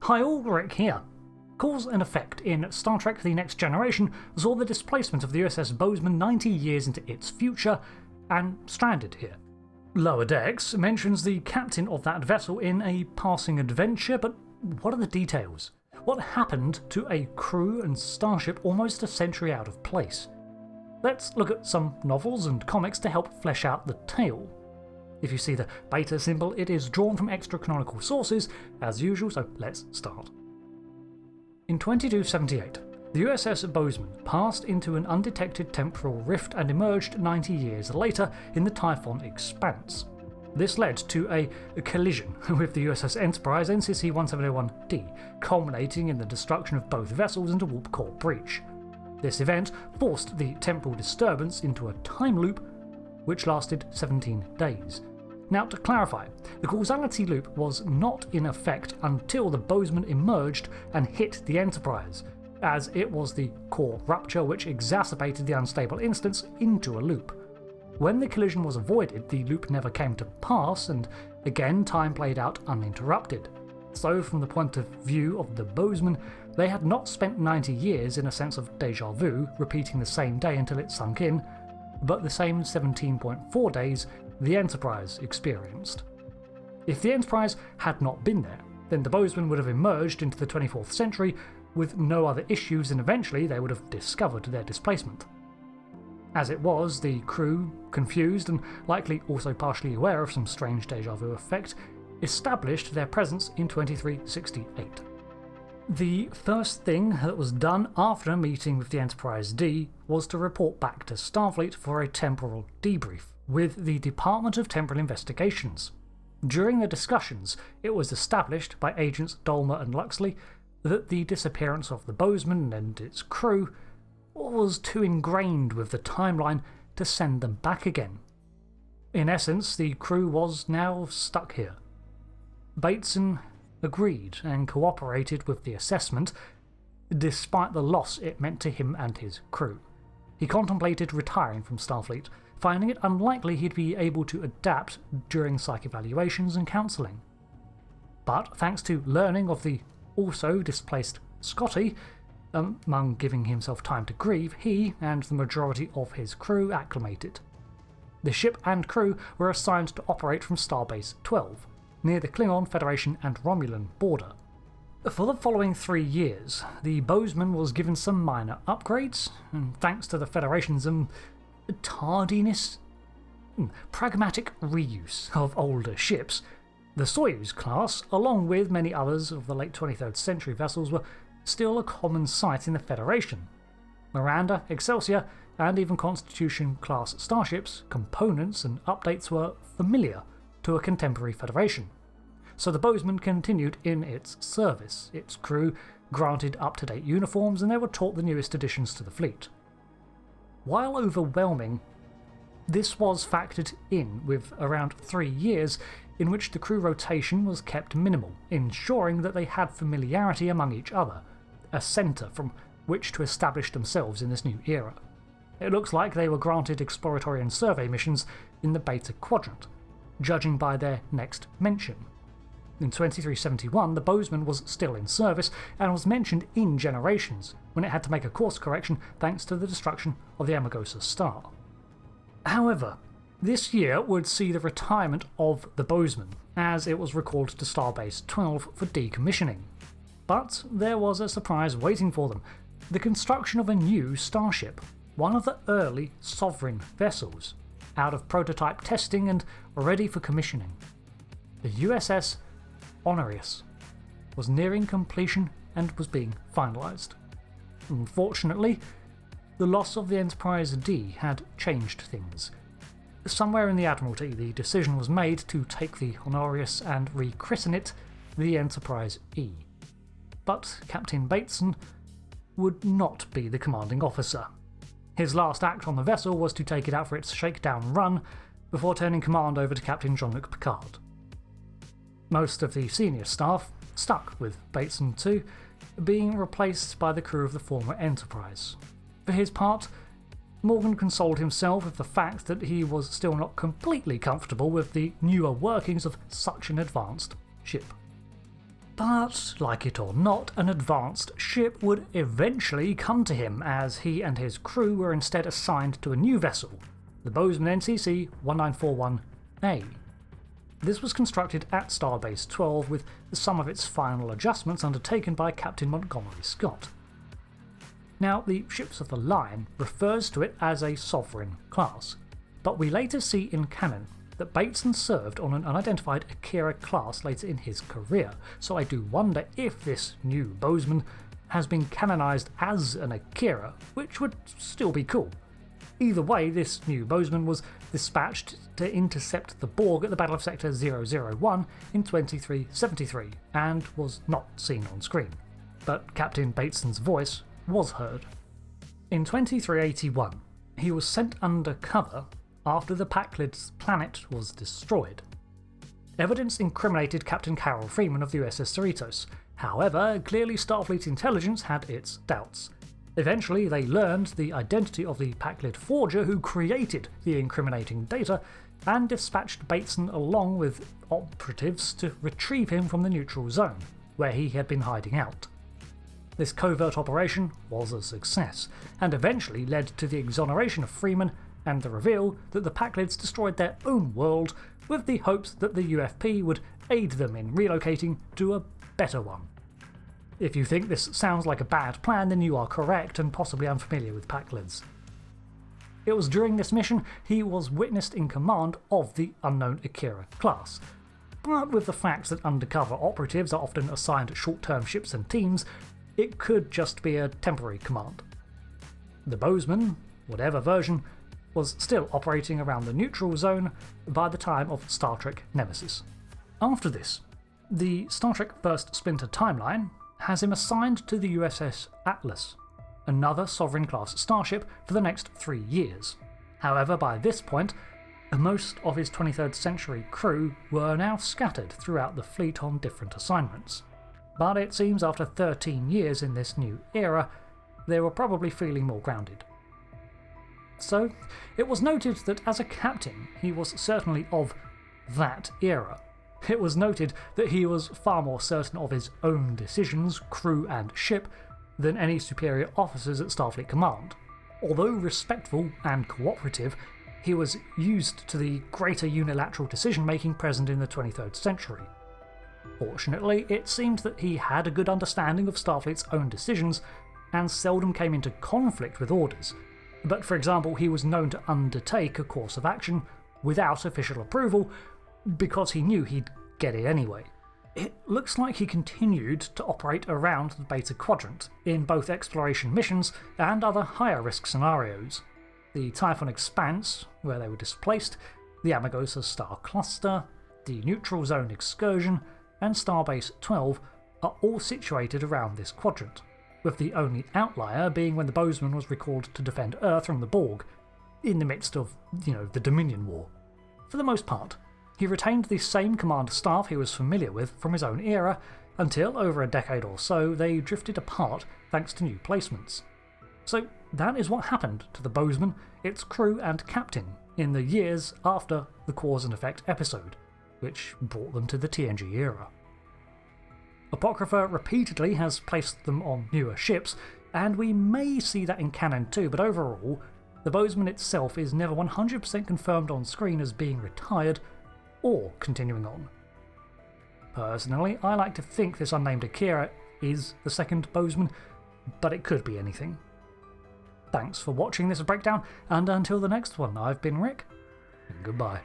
Hi all, Rick here. Cause and effect in Star Trek The Next Generation saw the displacement of the USS Bozeman 90 years into its future, and stranded here. Lower Decks mentions the captain of that vessel in a passing adventure, but what are the details? What happened to a crew and starship almost a century out of place? Let's look at some novels and comics to help flesh out the tale. If you see the beta symbol, it is drawn from extra-canonical sources, as usual, so let's start. In 2278, the USS Bozeman passed into an undetected temporal rift and emerged 90 years later in the Typhon Expanse. This led to a collision with the USS Enterprise NCC-1701-D, culminating in the destruction of both vessels and a warp core breach. This event forced the temporal disturbance into a time loop which lasted 17 days. Now, to clarify, the causality loop was not in effect until the Bozeman emerged and hit the Enterprise, as it was the core rupture which exacerbated the unstable instance into a loop. When the collision was avoided, the loop never came to pass, and again time played out uninterrupted. So from the point of view of the Bozeman, they had not spent 90 years in a sense of déjà vu, repeating the same day until it sunk in, but the same 17.4 days the Enterprise experienced. If the Enterprise had not been there, then the Bozeman would have emerged into the 24th century with no other issues, and eventually they would have discovered their displacement. As it was, the crew, confused and likely also partially aware of some strange déjà vu effect, established their presence in 2368. The first thing that was done after a meeting with the Enterprise D was to report back to Starfleet for a temporal debrief with the Department of Temporal Investigations. During the discussions, it was established by agents Dolmer and Luxley that the disappearance of the Bozeman and its crew was too ingrained with the timeline to send them back again. In essence, the crew was now stuck here. Bateson agreed and cooperated with the assessment, despite the loss it meant to him and his crew. He contemplated retiring from Starfleet, finding it unlikely he'd be able to adapt during psych evaluations and counselling. But thanks to learning of the also displaced Scotty, among giving himself time to grieve, he and the majority of his crew acclimated. The ship and crew were assigned to operate from Starbase 12, near the Klingon, Federation and Romulan border. For the following 3 years, the Bozeman was given some minor upgrades, and thanks to the Federation's tardiness, pragmatic reuse of older ships, the Soyuz class, along with many others of the late 23rd century vessels, were still a common sight in the Federation. Miranda, Excelsior, and even Constitution-class starships, components and updates were familiar to a contemporary Federation. So the Bozeman continued in its service, its crew granted up-to-date uniforms, and they were taught the newest additions to the fleet. While overwhelming, this was factored in with around 3 years in which the crew rotation was kept minimal, ensuring that they had familiarity among each other, a centre from which to establish themselves in this new era. It looks like they were granted exploratory and survey missions in the Beta Quadrant, judging by their next mention. In 2371, the Bozeman was still in service and was mentioned in Generations, when it had to make a course correction thanks to the destruction of the Amargosa star. However, this year would see the retirement of the Bozeman, as it was recalled to Starbase 12 for decommissioning. But there was a surprise waiting for them: the construction of a new starship, one of the early Sovereign vessels, out of prototype testing and ready for commissioning. The USS Honorius was nearing completion and was being finalised. Unfortunately, the loss of the Enterprise D had changed things. Somewhere in the Admiralty, the decision was made to take the Honorius and rechristen it the Enterprise E. But Captain Bateson would not be the commanding officer. His last act on the vessel was to take it out for its shakedown run, before turning command over to Captain Jean-Luc Picard. Most of the senior staff stuck with Bateson too, being replaced by the crew of the former Enterprise. For his part, Morgan consoled himself with the fact that he was still not completely comfortable with the newer workings of such an advanced ship. But, like it or not, an advanced ship would eventually come to him, as he and his crew were instead assigned to a new vessel, the Bozeman NCC-1701-A. This was constructed at Starbase 12 with some of its final adjustments undertaken by Captain Montgomery Scott. Now, the Ships of the Line refers to it as a Sovereign class, but we later see in canon that Bateson served on an unidentified Akira class later in his career, so I do wonder if this new Bozeman has been canonised as an Akira, which would still be cool. Either way, this new Bozeman was dispatched to intercept the Borg at the Battle of Sector 001 in 2373, and was not seen on screen, but Captain Bateson's voice was heard. In 2381, he was sent undercover after the Packlid's planet was destroyed. Evidence incriminated Captain Carol Freeman of the USS Cerritos. However, clearly Starfleet intelligence had its doubts. Eventually, they learned the identity of the Packlid forger who created the incriminating data and dispatched Bateson along with operatives to retrieve him from the neutral zone, where he had been hiding out. This covert operation was a success, and eventually led to the exoneration of Freeman and the reveal that the Packlids destroyed their own world with the hopes that the UFP would aid them in relocating to a better one. If you think this sounds like a bad plan, then you are correct and possibly unfamiliar with Packlids. It was during this mission he was witnessed in command of the unknown Akira class, but with the fact that undercover operatives are often assigned short-term ships and teams, it could just be a temporary command. The Bozeman, whatever version, was still operating around the neutral zone by the time of Star Trek Nemesis. After this, the Star Trek First Splinter timeline has him assigned to the USS Atlas, another Sovereign-class starship, for the next 3 years. However, by this point, most of his 23rd century crew were now scattered throughout the fleet on different assignments. But it seems after 13 years in this new era, they were probably feeling more grounded. So, it was noted that as a captain, he was certainly of that era. It was noted that he was far more certain of his own decisions, crew and ship, than any superior officers at Starfleet Command. Although respectful and cooperative, he was used to the greater unilateral decision-making present in the 23rd century. Fortunately, it seemed that he had a good understanding of Starfleet's own decisions and seldom came into conflict with orders. But for example, he was known to undertake a course of action without official approval because he knew he'd get it anyway. It looks like he continued to operate around the Beta Quadrant in both exploration missions and other higher risk scenarios. The Typhon Expanse, where they were displaced, the Amargosa Star Cluster, the Neutral Zone Excursion, and Starbase 12 are all situated around this quadrant, with the only outlier being when the Bozeman was recalled to defend Earth from the Borg, in the midst of, the Dominion War. For the most part, he retained the same command staff he was familiar with from his own era, until over a decade or so they drifted apart thanks to new placements. So that is what happened to the Bozeman, its crew and captain, in the years after the Cause and Effect episode, which brought them to the TNG era. Apocrypha repeatedly has placed them on newer ships, and we may see that in canon too, but overall, the Bozeman itself is never 100% confirmed on screen as being retired or continuing on. Personally, I like to think this unnamed Akira is the second Bozeman, but it could be anything. Thanks for watching this breakdown, and until the next one, I've been Rick, and goodbye.